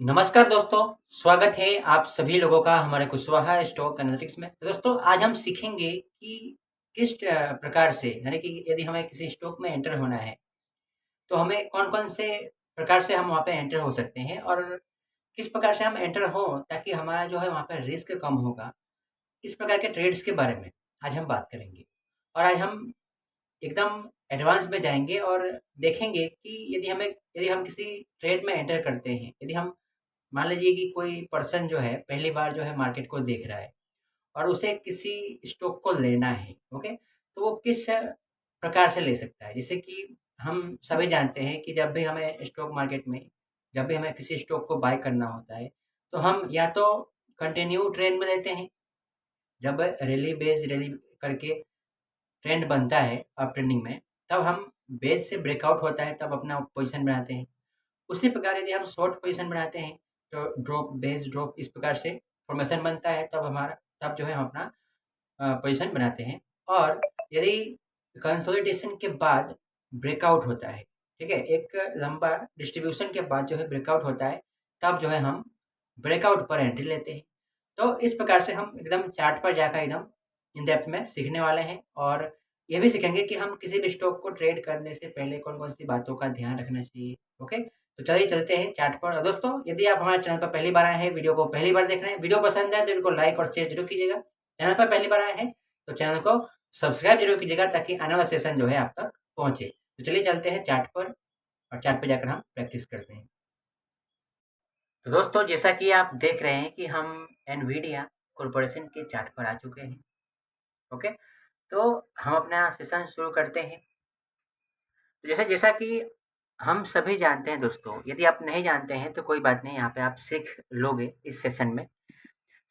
नमस्कार दोस्तों, स्वागत है आप सभी लोगों का हमारे कुशवाहा स्टॉक एनालिटिक्स में। तो दोस्तों आज हम सीखेंगे कि किस प्रकार से यानी कि यदि हमें किसी स्टॉक में एंटर होना है, तो हमें कौन-कौन से प्रकार से हम वहाँ पे एंटर हो सकते हैं और किस प्रकार से हम एंटर हों ताकि हमारा जो है वहाँ पे रिस्क कम होगा। इस प्रकार के ट्रेड्स के बारे में आज हम बात करेंगे और आज हम एकदम एडवांस में जाएँगे और देखेंगे कि यदि हम किसी ट्रेड में एंटर करते हैं, यदि हम मान लीजिए कि कोई पर्सन जो है पहली बार जो है मार्केट को देख रहा है और उसे किसी स्टॉक को लेना है, ओके? तो वो किस प्रकार से ले सकता है? जैसे कि हम सभी जानते हैं कि जब भी हमें स्टॉक मार्केट में जब भी हमें किसी स्टॉक को बाय करना होता है, तो हम या तो कंटिन्यू ट्रेंड में लेते हैं, जब रैली करके ट्रेंड बनता है अप ट्रेंडिंग में, तब हम बेस से ब्रेकआउट होता है तब अपना पोज़ीशन बनाते हैं। उसी प्रकार यदि हम शॉर्ट पोजीशन बनाते हैं तो ड्रॉप बेस ड्रॉप इस प्रकार से फॉर्मेशन बनता है तब जो है हम अपना पोजीशन बनाते हैं और यदि कंसोलिडेशन के बाद ब्रेकआउट होता है, ठीक है? एक लंबा डिस्ट्रीब्यूशन के बाद जो है ब्रेकआउट होता है, तब जो है हम ब्रेकआउट पर एंट्री लेते हैं। तो इस प्रकार से हम एकदम चार्ट पर जाकर एकदम इन डेप्थ में सीखने वाले हैं और ये भी सीखेंगे कि हम किसी भी स्टॉक को ट्रेड करने से पहले कौन-कौन सी बातों का ध्यान रखना चाहिए, ओके? तो चलिए चलते हैं चार्ट पर और दोस्तों यदि आप हमारे चैनल पर पहली बार आए हैं, वीडियो को पहली बार देख रहे हैं, वीडियो पसंद आए तो वीडियो को लाइक और शेयर ज़रूर कीजिएगा। चैनल पर पहली बार आए हैं, तो चैनल को सब्सक्राइब ज़रूर कीजिएगा ताकि आने वाला सेशन जो है आप तक पहुँचे। तो चलिए चलते हैं चार्ट पर और चार्ट पे जाकर हम प्रैक्टिस करते हैं। तो दोस्तों जैसा कि आप देख रहे हैं कि हम एनवीडिया कॉर्पोरेशन के चार्ट पर आ चुके हैं, ओके? तो हम अपना सेशन शुरू करते हैं। तो जैसा जैसा कि हम सभी जानते हैं दोस्तों, यदि आप नहीं जानते हैं तो कोई बात नहीं, यहाँ पे आप सीख लोगे इस सेशन में।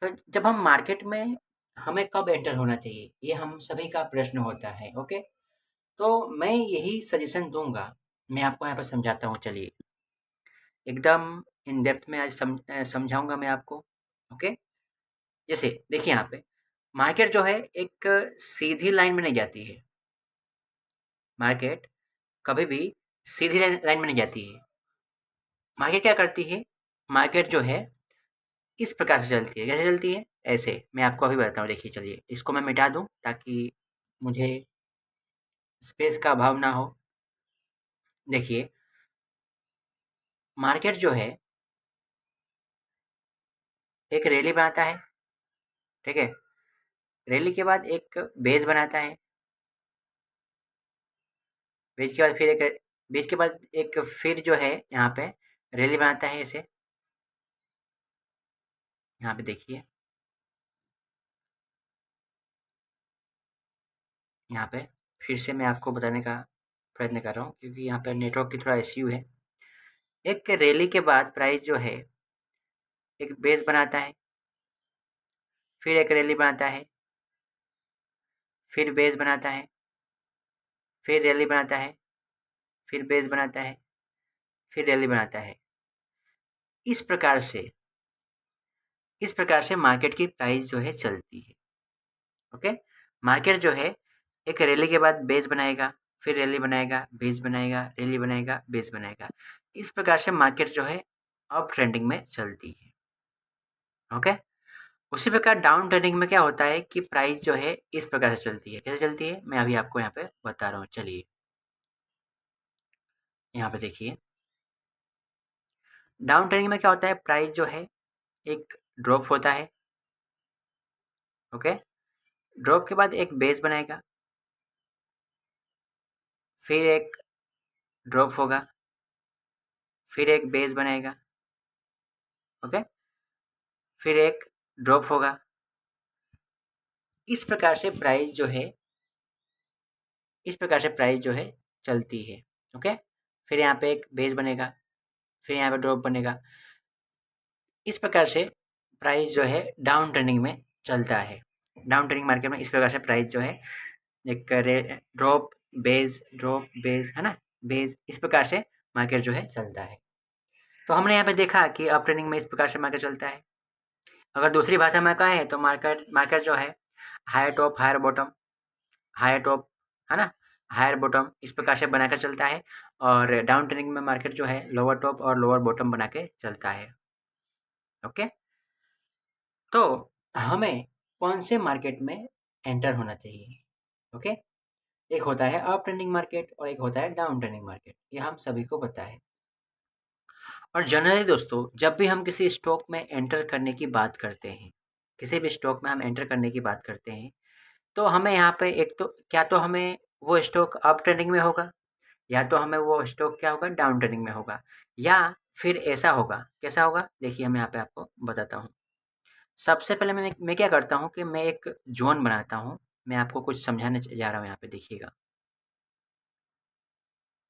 तो जब हम मार्केट में हमें कब एंटर होना चाहिए, ये हम सभी का प्रश्न होता है, ओके? तो मैं यही सजेशन दूँगा, मैं आपको यहाँ पे समझाता हूँ चलिए। एकदम इन डेप्थ में आज समझाऊँगा मैं आपको, ओके? जैसे देखिए यहाँ पे, मार्केट जो है एक सीधी लाइन में नहीं जाती है। मार्केट कभी भी सीधी लाइन में नहीं जाती है। मार्केट क्या करती है? मार्केट जो है इस प्रकार से चलती है। कैसे चलती है? ऐसे। मैं आपको अभी बताता हूँ, देखिए चलिए। इसको मैं मिटा दूँ ताकि मुझे स्पेस का अभाव ना हो। देखिए, मार्केट जो है एक रैली बनाता है, ठीक है? रैली के बाद एक बेस बनाता है। बेस के बाद फिर एक बेस के बाद एक फिर जो है यहाँ पे रैली बनाता है ऐसे। यहाँ पे देखिए, यहाँ पे फिर से मैं आपको बताने का प्रयत्न कर रहा हूँ क्योंकि यहाँ पे नेटवर्क की थोड़ा इश्यू है। एक रैली के बाद प्राइस जो है एक बेस बनाता है, फिर एक रैली बनाता है, फिर बेस बनाता है, फिर रैली बनाता है, फिर बेस बनाता है, फिर रैली बनाता है। इस प्रकार से इस प्रकार से मार्केट की प्राइस जो है चलती है, ओके? मार्केट जो है एक रैली के बाद बेस बनाएगा, फिर रैली बनाएगा, बेस बनाएगा, रैली बनाएगा, बेस बनाएगा। इस प्रकार से मार्केट जो है अप ट्रेंडिंग में चलती है, ओके? उसी प्रकार डाउन ट्रेंडिंग में क्या होता है कि प्राइस जो है इस प्रकार से चलती है। कैसे चलती है? मैं अभी आपको यहाँ पे बता रहा हूँ, चलिए। यहाँ पे देखिए, डाउन ट्रेंडिंग में क्या होता है, प्राइस जो है एक ड्रॉप होता है, ओके? ड्रॉप के बाद एक बेस बनाएगा, फिर एक ड्रॉप होगा, फिर एक बेस बनाएगा, ओके? फिर एक ड्रॉप होगा। इस प्रकार से प्राइस जो है इस प्रकार से प्राइस जो है चलती है, ओके? फिर यहाँ पे एक बेस बनेगा, फिर यहाँ पे ड्रॉप बनेगा। इस प्रकार से प्राइस जो है डाउन ट्रेंडिंग में चलता है। डाउन ट्रेंडिंग मार्केट में इस प्रकार से प्राइस जो है एक ड्रॉप बेस, है ना? बेस, इस प्रकार से मार्केट जो है चलता है। तो हमने यहाँ पे देखा कि अप ट्रेंडिंग में इस प्रकार से मार्केट चलता है। अगर दूसरी भाषा में कहें तो मार्केट मार्केट जो है higher top higher bottom, higher top, है ना? हायर बॉटम इस प्रकार से बनाकर चलता है और डाउन ट्रेंडिंग में मार्केट जो है लोअर टॉप और लोअर बॉटम बना के चलता है। ओके, तो हमें कौन से मार्केट में एंटर होना चाहिए? ओके, एक होता है अप ट्रेंडिंग मार्केट और एक होता है डाउन ट्रेंडिंग मार्केट, ये हम सभी को पता है। और जनरली दोस्तों, जब भी हम किसी स्टॉक में एंटर करने की बात करते हैं, किसी भी स्टॉक में हम एंटर करने की बात करते हैं, तो हमें यहाँ पे एक तो क्या तो हमें वो स्टॉक अप ट्रेंडिंग में होगा, या तो हमें वो स्टॉक क्या होगा, डाउन ट्रेंडिंग में होगा, या फिर ऐसा होगा, कैसा होगा? देखिए, मैं यहाँ पे आपको बताता हूँ। सबसे पहले मैं क्या करता हूँ कि मैं एक ज़ोन बनाता हूँ। मैं आपको कुछ समझाने जा रहा हूँ, यहाँ पे देखिएगा।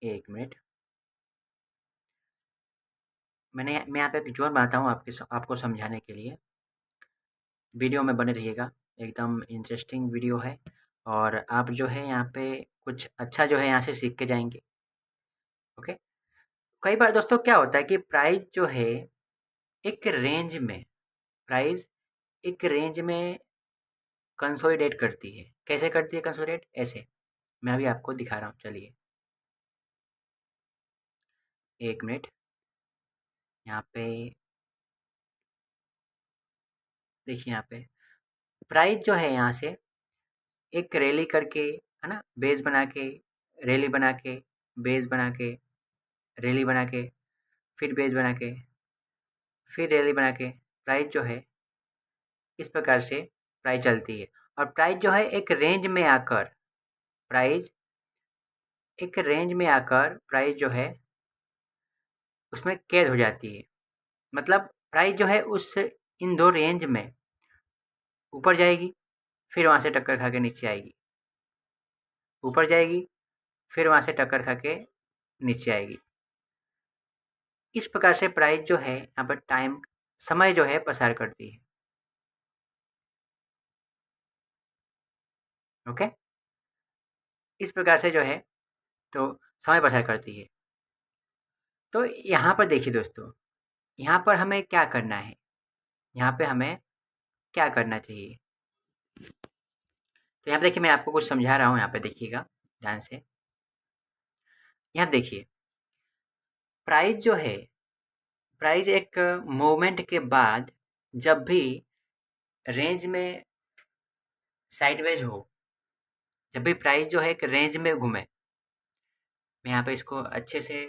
1 मिनट। मैं यहाँ पे एक ज़ोन बनाता हूँ आपको समझाने के लिए। वीडियो में बने रहिएगा, एकदम इंटरेस्टिंग वीडियो है और आप जो है यहाँ पे कुछ अच्छा जो है यहाँ से सीख के जाएँगे। ओके? कई बार दोस्तों क्या होता है कि एक रेंज में प्राइस एक रेंज में कंसोलिडेट करती है। कैसे करती है कंसोलिडेट? ऐसे, मैं अभी आपको दिखा रहा हूँ, चलिए। 1 मिनट, यहाँ पे देखिए, यहाँ पे प्राइस जो है यहाँ से एक रैली करके, है ना? बेस बना के, रैली बना के, बेस बना के, रैली बना के, फिर बेस बना के, फिर रैली बना के, प्राइस जो है इस प्रकार से प्राइस चलती है। और प्राइस एक रेंज में आकर प्राइस जो है उसमें कैद हो जाती है। मतलब प्राइस जो है उस इन 2 रेंज में ऊपर जाएगी, फिर वहाँ से टक्कर खा के नीचे आएगी, ऊपर जाएगी, फिर वहाँ से टक्कर खा के नीचे आएगी। इस प्रकार से प्राइस जो है यहाँ पर समय जो है पसार करती है। ओके? इस प्रकार से जो है तो समय पसार करती है। तो यहाँ पर देखिए दोस्तों, यहाँ पर हमें क्या करना है? यहाँ पे हमें क्या करना चाहिए? तो यहाँ पे देखिए, मैं आपको कुछ समझा रहा हूँ, यहाँ पे देखिएगा ध्यान से। यहाँ देखिए, प्राइस जो है, प्राइस एक मूवमेंट के बाद जब भी रेंज में साइडवेज हो, जब भी प्राइस जो है एक रेंज में घूमे, मैं यहाँ पे इसको अच्छे से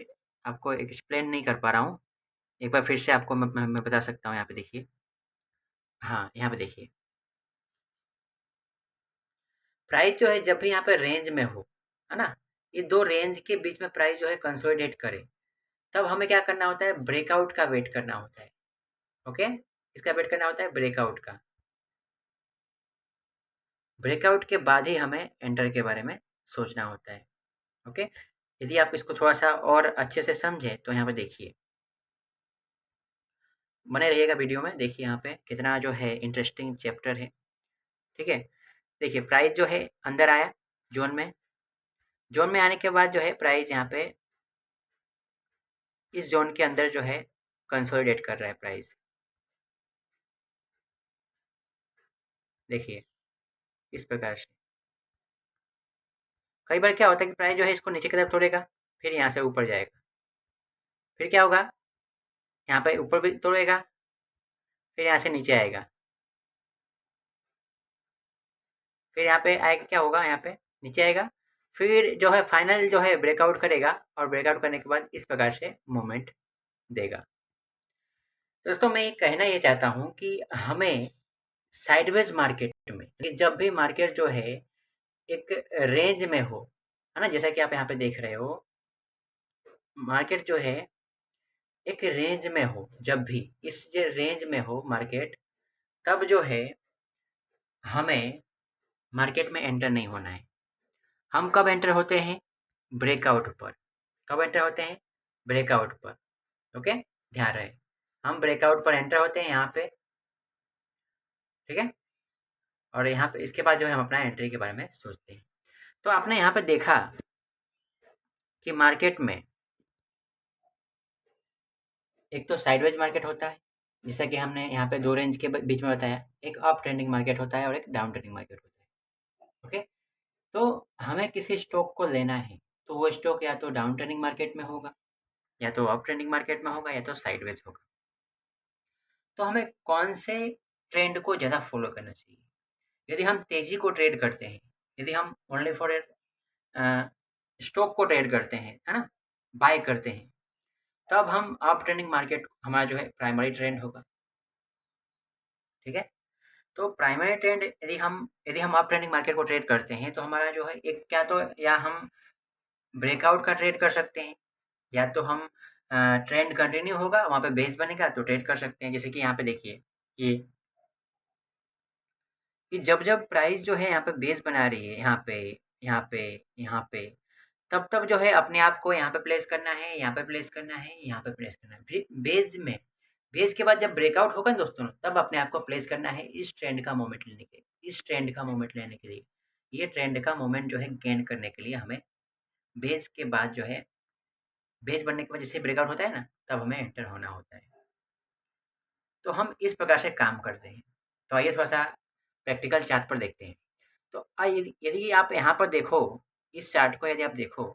आपको एक्सप्लेन नहीं कर पा रहा हूँ। एक बार फिर से आपको मैं बता सकता हूँ, यहाँ पे देखिए। हाँ, यहाँ पे देखिए, प्राइस जो है जब भी यहाँ पे रेंज में हो, है ना? ये 2 रेंज के बीच में प्राइस जो है कंसोलिडेट करे, तब हमें क्या करना होता है? ब्रेकआउट का वेट करना होता है। ओके? इसका वेट करना होता है ब्रेकआउट का। ब्रेकआउट के बाद ही हमें एंटर के बारे में सोचना होता है। ओके? यदि आप इसको थोड़ा-सा और अच्छे से समझें तो यहाँ पे देखिए। बने रहिएगा वीडियो में, देखिए यहाँ पे कितना जो है इंटरेस्टिंग चैप्टर है। ठीक है? देखिए, प्राइस जो है अंदर आया ज़ोन में। ज़ोन में आने के बाद जो है प्राइस यहाँ पे इस ज़ोन के अंदर जो है कंसोलिडेट कर रहा है प्राइस। देखिए, इस प्रकार से। कई बार क्या होता है कि प्राइस जो है इसको नीचे की तरफ तोड़ेगा, फिर यहाँ से ऊपर जाएगा। फिर क्या होगा? यहाँ पे ऊपर भी तोड़ेगा, फिर यहाँ से नीचे आएगा। फिर यहाँ पे आएगा, क्या होगा? यहाँ पे नीचे आएगा, फिर जो है फाइनल जो है ब्रेकआउट करेगा और ब्रेकआउट करने के बाद इस प्रकार से मूवमेंट देगा। दोस्तों, मैं कहना ये चाहता हूँ कि हमें साइडवेज मार्केट में, कि जब भी मार्केट जो है एक रेंज में हो, है ना? जैसा कि आप यहाँ पे देख रहे हो, मार्केट जो है एक रेंज में हो, जब भी इस जो रेंज में हो मार्केट, तब जो है हमें मार्केट में एंटर नहीं होना है। हम कब एंटर होते हैं? ब्रेकआउट पर। कब एंटर होते हैं? ब्रेकआउट पर। ओके? ध्यान रहे, हम ब्रेकआउट पर एंटर होते हैं यहाँ पे। ठीक है? और यहाँ पे इसके बाद जो है हम अपना एंट्री के बारे में सोचते हैं। तो आपने यहाँ पे देखा कि मार्केट में एक तो साइडवेज मार्केट होता है, जैसा कि हमने यहाँ पे 2 रेंज के बीच में बताया। एक अप ट्रेंडिंग मार्केट होता है और एक डाउन ट्रेंडिंग मार्केट होता है। ओके? तो हमें किसी स्टॉक को लेना है, तो वो स्टॉक या तो डाउन ट्रेंडिंग मार्केट में होगा, या तो अप ट्रेंडिंग मार्केट में होगा, या तो साइडवेज होगा। तो हमें कौन से ट्रेंड को ज़्यादा फॉलो करना चाहिए? यदि हम तेज़ी को ट्रेड करते हैं, यदि हम ओनली फॉर स्टॉक को ट्रेड करते हैं, है ना? बाय करते हैं, तब हम अप ट्रेंडिंग मार्केट हमारा जो है प्राइमरी ट्रेंड होगा, ठीक है? तो प्राइमरी ट्रेंड यदि हम अप ट्रेंडिंग मार्केट को ट्रेड करते हैं, तो हमारा जो है एक क्या तो या हम ब्रेकआउट का ट्रेड कर सकते हैं, या तो हम ट्रेंड कंटिन्यू होगा, वहाँ पे बेस बनेगा तो ट्रेड कर सकते हैं। जैसे कि यहाँ पे देखिए कि जब-जब प्राइस जो है यहाँ पे बेस बना रही है, यहाँ पे, यहाँ पे, यहाँ पे, तब-तब जो है अपने आप को यहाँ पे प्लेस करना है, यहाँ पे प्लेस करना है, यहाँ पे प्लेस करना है। फिर बेस के बाद जब ब्रेकआउट होगा ना दोस्तों, तब अपने आप को प्लेस करना है इस ट्रेंड का मोमेंट लेने के लिए, इस ट्रेंड का मोमेंट लेने के लिए। ये ट्रेंड का मोमेंट जो है गेन करने के लिए हमें बेस के बाद जो है बेस बनने के बाद जैसे ब्रेकआउट होता है ना, तब हमें एंटर होना होता है। तो हम इस प्रकार से काम करते हैं। तो आइए थोड़ा-सा प्रैक्टिकल चार्ट पर देखते हैं। तो यदि यदि आप यहाँ पर देखो, इस चार्ट को यदि आप देखो,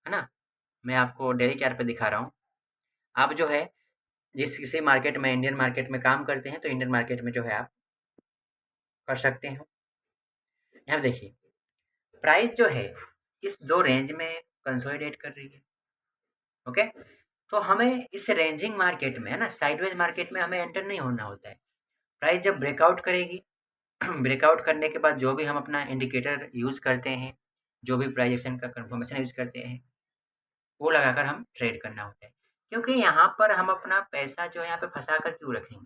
है ना? मैं आपको डेली चार्ट पे दिखा रहा हूँ। आप जो है जिस किसी मार्केट में इंडियन मार्केट में काम करते हैं, तो इंडियन मार्केट में जो है आप कर सकते हो। यहाँ पे देखिए, प्राइस जो है इस 2 रेंज में कंसोलिडेट कर रही है, ओके? तो हमें इस रेंजिंग मार्केट में, है ना, साइडवेज मार्केट में हमें एंटर नहीं होना होता है। प्राइस जब ब्रेकआउट करेगी, ब्रेकआउट करने के बाद जो भी हम अपना इंडिकेटर यूज़ करते हैं, जो भी प्राइस एक्शन का कंफर्मेशन यूज़ करते हैं, वो लगाकर हम ट्रेड करना होता है। क्योंकि यहाँ पर हम अपना पैसा जो है यहाँ पे फँसा कर क्यों रखेंगे?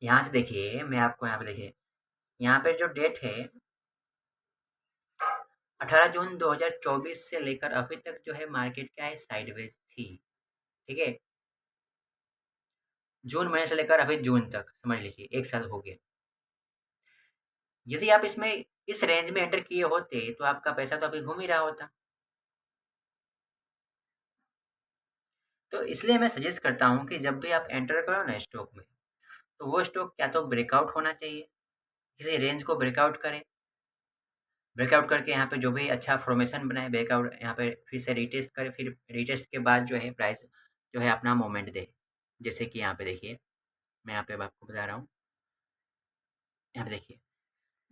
यहाँ से देखिए, मैं आपको यहाँ पे देखिए, यहाँ पे जो डेट है 18 जून 2024 से लेकर अभी तक जो है मार्केट क्या है, साइडवेज थी, ठीक है? जून महीने से लेकर अभी जून तक समझ लीजिए 1 साल हो गया। यदि आप इसमें इस रेंज में एंटर किए होते, तो आपका पैसा तो अभी घूम ही रहा होता। तो इसलिए मैं सजेस्ट करता हूँ कि जब भी आप एंटर करो ना स्टॉक में, तो वो स्टॉक या तो ब्रेकआउट होना चाहिए, किसी रेंज को ब्रेकआउट करे, ब्रेकआउट करके यहाँ पे जो भी अच्छा फॉर्मेशन बनाए, ब्रेकआउट यहाँ पे फिर से रीटेस्ट करे, फिर रीटेस्ट के बाद जो है प्राइस जो है अपना मोमेंट दे। जैसे कि यहाँ पे देखिए, मैं यहाँ पे अब आपको बता रहा हूँ, यहाँ पे देखिए,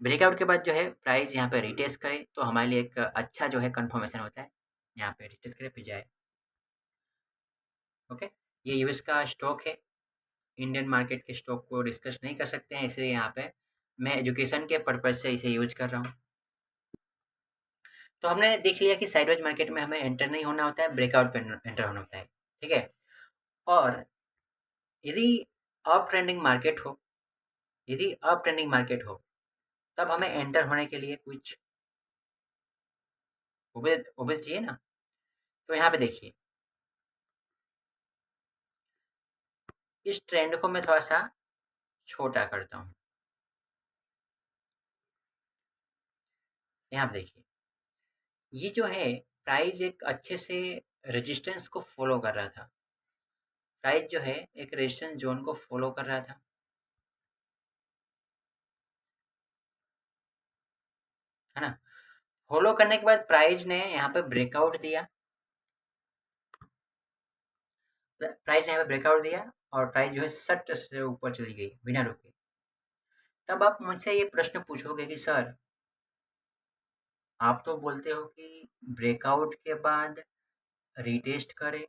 ब्रेकआउट के बाद जो है प्राइस यहाँ पे रीटेस्ट करे, तो हमारे लिए एक अच्छा जो है कन्फर्मेशन होता है। यहाँ पे रीटेस्ट करे फिर जाए, ओके? ये यूएस का स्टॉक है। इंडियन मार्केट के स्टॉक को डिस्कस नहीं कर सकते हैं, इसलिए यहाँ पे मैं एजुकेशन के पर्पज़ से इसे यूज़ कर रहा हूँ। तो हमने देख लिया कि साइडवेज मार्केट में हमें एंटर नहीं होना होता है, ब्रेकआउट पे एंटर होना होता है, ठीक है? और यदि अप ट्रेंडिंग मार्केट हो, यदि अप ट्रेंडिंग मार्केट हो, तब हमें एंटर होने के लिए कुछ उबेल चाहिए ना? तो यहाँ पे देखिए, इस ट्रेंड को मैं थोड़ा-सा छोटा करता हूँ। यहाँ पे देखिए, ये जो है प्राइस एक अच्छे से रेजिस्टेंस को फ़ॉलो कर रहा था। प्राइस जो है एक रेजिस्टेंस ज़ोन को फ़ॉलो कर रहा था, है ना? फ़ॉलो करने के बाद प्राइस ने यहाँ पे ब्रेकआउट दिया, प्राइस ने यहाँ पे ब्रेकआउट दिया और प्राइस जो है सट से ऊपर चली गई बिना रुके। तब आप मुझसे ये प्रश्न पूछोगे कि सर, आप तो बोलते हो कि ब्रेकआउट के बाद रीटेस्ट करे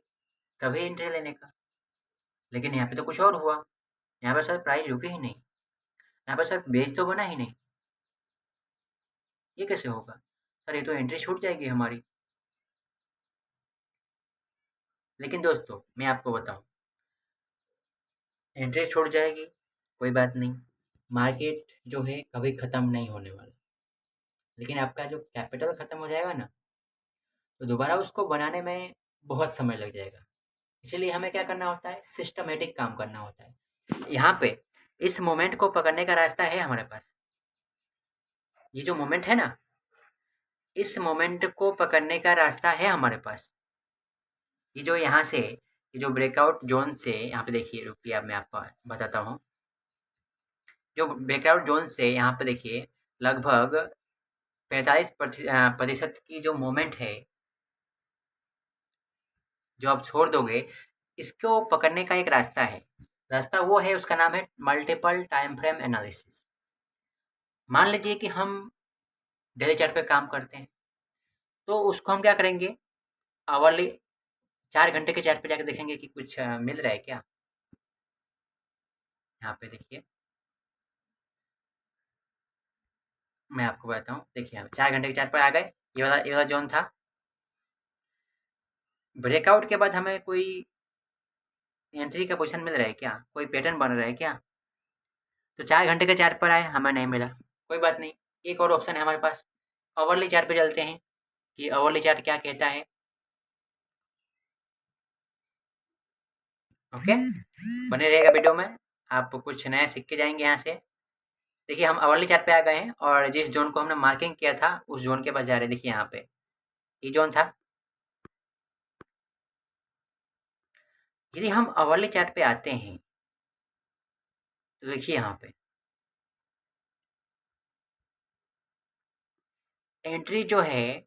तभी एंट्री लेने का, लेकिन यहाँ पे तो कुछ और हुआ। यहाँ पे सर प्राइस रुके ही नहीं, यहाँ पे सर बेस तो बना ही नहीं, ये कैसे होगा? सर ये तो एंट्री छूट जाएगी हमारी। लेकिन दोस्तों मैं आपको बताऊँ, एंट्री छूट जाएगी, कोई बात नहीं, मार्केट जो है कभी ख़त्म नहीं होने वाला। लेकिन आपका जो कैपिटल ख़त्म हो जाएगा ना, तो दोबारा उसको बनाने में बहुत समय लग जाएगा। इसीलिए हमें क्या करना होता है, सिस्टमैटिक काम करना होता है। यहाँ पे इस मोमेंट को पकड़ने का रास्ता है हमारे पास। ये जो मोमेंट है ना, इस मोमेंट को पकड़ने का रास्ता है हमारे पास। ये जो यहाँ से, ये जो ब्रेकआउट ज़ोन से यहाँ पे देखिए, रुकिए अब मैं आपको बताता हूँ। जो ब्रेकआउट ज़ोन से यहाँ पे देखिए लगभग 45 प्रतिशत की जो मोमेंट है, जो आप छोड़ दोगे, इसको पकड़ने का एक रास्ता है। रास्ता वो है, उसका नाम है मल्टीपल टाइम फ्रेम एनालिसिस। मान लीजिए कि हम डेली चार्ट पे काम करते हैं, तो उसको हम क्या करेंगे, आवरली 4 घंटे के चार्ट पे जाके देखेंगे कि कुछ मिल रहा है क्या? यहाँ पे देखिए, मैं आपको बताता हूँ। देखिए यहाँ 4 घंटे के चार्ट पे आ गए, ये वाला ज़ोन था। ब्रेकआउट के बाद हमें कोई एंट्री का पोज़ीशन मिल रहा है क्या? कोई पैटर्न बन रहा है क्या? तो 4 घंटे के चार्ट पर आए, हमें नहीं मिला, कोई बात नहीं। एक और ऑप्शन है हमारे पास, आवरली चार्ट पे चलते हैं कि आवरली चार्ट क्या कहता है। ओके, बने रहिएगा वीडियो में, आप कुछ नया सीख के जाएँगे यहाँ से। देखिए हम आवरली चार्ट पे आ गए हैं और जिस ज़ोन को हमने मार्किंग किया था, उस ज़ोन के पास जा रहे हैं। देखिए यहाँ पे, ये ज़ोन था। यदि हम आवरली चार्ट पे आते हैं, तो देखिए यहाँ पे एंट्री जो है,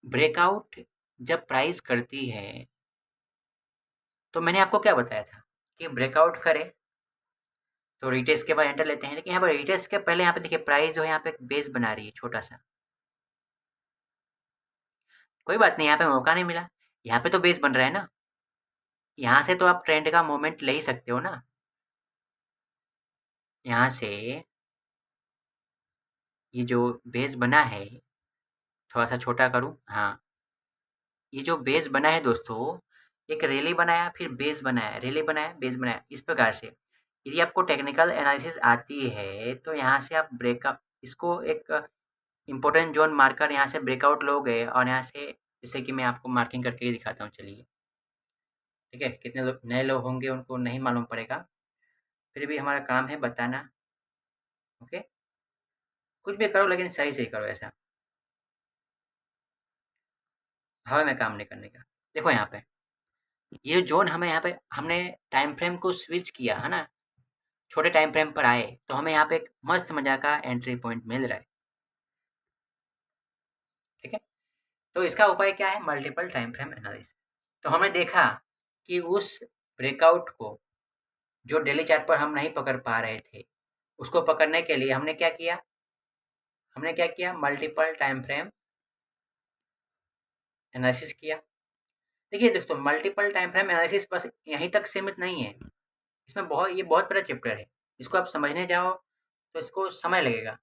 ब्रेकआउट जब प्राइस करती है, तो मैंने आपको क्या बताया था कि ब्रेकआउट करे तो रिटेस्ट के बाद एंटर लेते हैं। लेकिन यहाँ पर रिटेस्ट के पहले यहाँ पे देखिए प्राइस जो है यहाँ पे एक बेस बना रही है छोटा-सा। कोई बात नहीं, यहाँ पे मौका नहीं मिला, यहाँ पे तो बेस बन रहा है ना, यहाँ से तो आप ट्रेंड का मोमेंट ले ही सकते हो ना। यहाँ से ये जो बेस बना है, थोड़ा-सा छोटा करूँ? हाँ, ये जो बेस बना है दोस्तों, एक रैली बनाया, फिर बेस बनाया, रैली बनाया, बेस बनाया, इस प्रकार से। यदि आपको टेक्निकल एनालिसिस आती है, तो यहाँ से आप ब्रेकअप इसको एक इम्पोर्टेंट ज़ोन मार्कर यहाँ से ब्रेकआउट लोगे और यहाँ से, जैसे कि मैं आपको मार्किंग करके ही दिखाता हूँ, चलिए। ठीक है? कितने लोग नए लोग होंगे उनको नहीं मालूम पड़ेगा, फिर भी हमारा काम है बताना। ओके? कुछ भी करो लेकिन सही से करो ऐसा, हवा में काम नहीं करने का। देखो यहाँ पे, ये ज़ोन हमें यहाँ पे हमने टाइम फ्रेम को स्विच किया, है ना? छोटे टाइम फ्रेम पर आए, तो हमें यहाँ पे एक मस्त मज़ा का एंट्री पॉइंट मिल रहा है। ठीक है? तो इसका उपाय क्या है? Multiple time frame analysis. तो हमने देखा कि उस ब्रेकआउट को जो डेली चार्ट पर हम नहीं पकड़ पा रहे थे, उसको पकड़ने के लिए हमने क्या किया, मल्टीपल टाइम फ्रेम एनालिसिस किया। देखिए दोस्तों, मल्टीपल टाइम फ्रेम एनालिसिस बस यहीं तक सीमित नहीं है, इसमें ये बहुत बड़ा चैप्टर है। इसको आप समझने जाओ तो इसको समय लगेगा,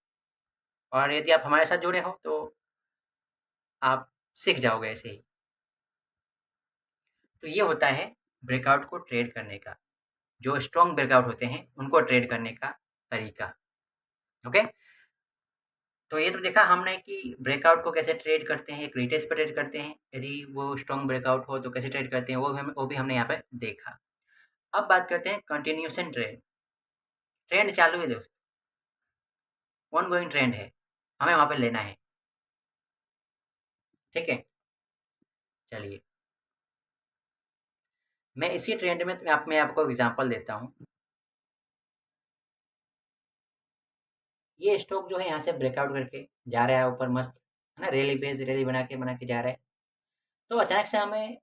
और यदि आप हमारे साथ जुड़े हो तो आप सीख जाओगे ऐसे ही। तो ये होता है ब्रेकआउट को ट्रेड करने का, जो स्ट्रॉन्ग ब्रेकआउट होते हैं उनको ट्रेड करने का तरीका। ओके, तो ये तो देखा हमने कि ब्रेकआउट को कैसे ट्रेड करते हैं, एक रिटेस्ट पे ट्रेड करते हैं, यदि वो स्ट्रॉन्ग ब्रेकआउट हो तो कैसे ट्रेड करते हैं, वो भी हमने यहाँ पे देखा। अब बात करते हैं कंटिन्यूएशन ट्रेड। ट्रेंड चालू है दोस्तों, ऑन गोइंग ट्रेंड है, हमें वहाँ पे लेना है। ठीक है, चलिए, मैं इसी ट्रेंड में मैं आपको एग्जांपल देता हूँ। ये स्टॉक जो है यहाँ से ब्रेकआउट करके जा रहा है ऊपर मस्त, है ना, रैली बना के जा रहा है। तो अचानक से हमें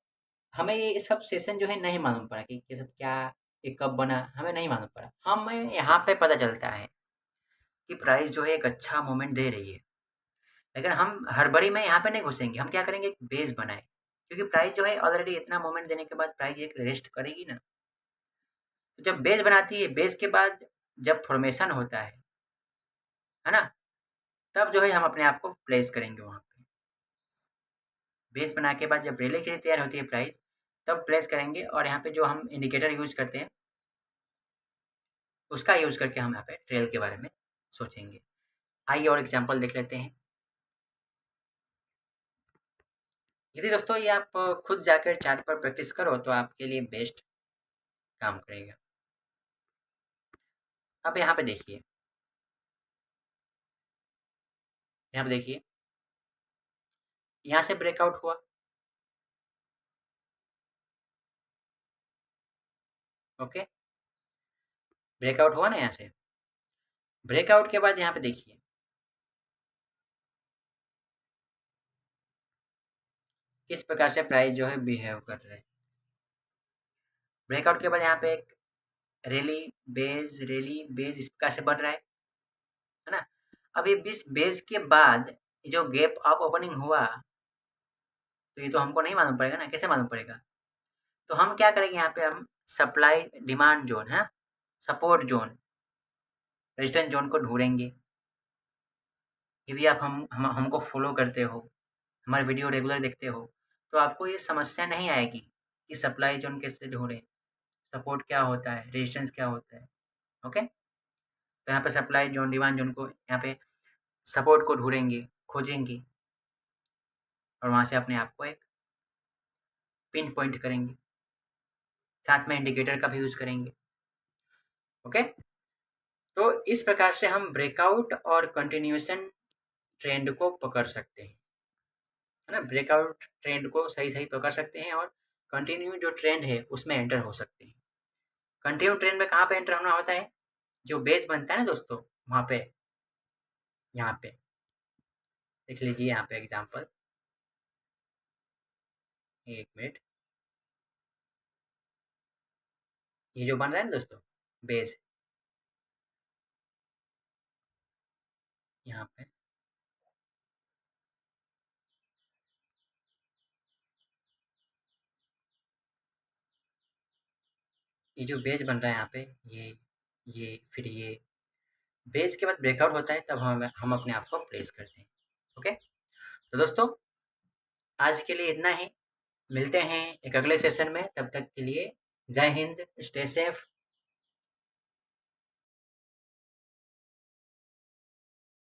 हमें ये सब सेशन जो है नहीं मालूम पड़ा कि ये सब क्या, ये कब बना, हमें नहीं मालूम पड़ा। हमें यहाँ पे पता चलता है कि प्राइस जो है एक अच्छा मोमेंट दे रही है, लेकिन हम हड़बड़ी में यहाँ पे नहीं घुसेंगे। हम क्या करेंगे, एक बेस बनाए, क्योंकि प्राइस जो है ऑलरेडी इतना मोमेंट देने के बाद प्राइस एक रेस्ट करेगी ना। तो जब बेस बनाती है, बेस के बाद जब फॉर्मेशन होता है ना, तब जो है हम अपने आप को प्लेस करेंगे वहाँ पे। बेस बना के बाद जब रेले के लिए तैयार होती है प्राइस, तब प्लेस करेंगे, और यहाँ पे जो हम इंडिकेटर यूज करते हैं, उसका यूज करके हम यहाँ पे ट्रेल के बारे में सोचेंगे। आइए और एग्जांपल देख लेते हैं। यदि दोस्तों ये आप खुद जाकर चार्ट पर प्रैक्टिस करो तो आपके लिए बेस्ट काम करेगा। अब यहाँ पे देखिए, यहाँ से ब्रेकआउट हुआ। ओके, ब्रेकआउट हुआ ना यहाँ से। ब्रेकआउट के बाद यहाँ पे देखिए, किस प्रकार से प्राइस जो है बिहेव कर रहे हैं। ब्रेकआउट के बाद यहाँ पे एक रैली बेस इस प्रकार से बढ़ रहा है ना। अब ये बेस के बाद जो गैप अप ओपनिंग हुआ, तो ये तो हमको नहीं मालूम पड़ेगा ना, कैसे मालूम पड़ेगा। तो हम क्या करेंगे, यहाँ पे हम सप्लाई डिमांड जोन है, सपोर्ट जोन, रेजिस्टेंस जोन को ढूंढेंगे। यदि आप हमको फॉलो करते हो, हमारे वीडियो रेगुलर देखते हो, तो आपको ये समस्या नहीं आएगी कि सप्लाई जोन कैसे ढूंढें, सपोर्ट क्या होता है, रेजिस्टेंस क्या होता है। ओके, तो यहाँ पे सप्लाई जोन डिमांड जोन को, यहाँ पे सपोर्ट को ढूंढेंगे, खोजेंगे, और वहाँ से अपने आप को एक पिन पॉइंट करेंगे, साथ में इंडिकेटर का भी यूज़ करेंगे। ओके, तो इस प्रकार से हम ब्रेकआउट और कंटिन्यूएशन ट्रेंड को पकड़ सकते हैं, है ना। ब्रेकआउट ट्रेंड को सही पकड़ सकते हैं, और कंटिन्यू जो ट्रेंड है उसमें एंटर हो सकते हैं। कंटिन्यू ट्रेंड में कहाँ पे एंटर होना होता है, जो बेस बनता है ना दोस्तों, वहाँ पे, यहाँ पे देख लीजिए, यहाँ पे एग्जांपल, एक मिनट, ये जो बन रहा है ना दोस्तों बेस, यहाँ पे ये जो बेस बन रहा है यहाँ पे, ये फिर ये बेस के बाद ब्रेकआउट होता है, तब हम अपने आप को प्लेस करते हैं। ओके, तो दोस्तों आज के लिए इतना ही, मिलते हैं एक अगले सेशन में, तब तक के लिए जय हिंद, स्टे सेफ,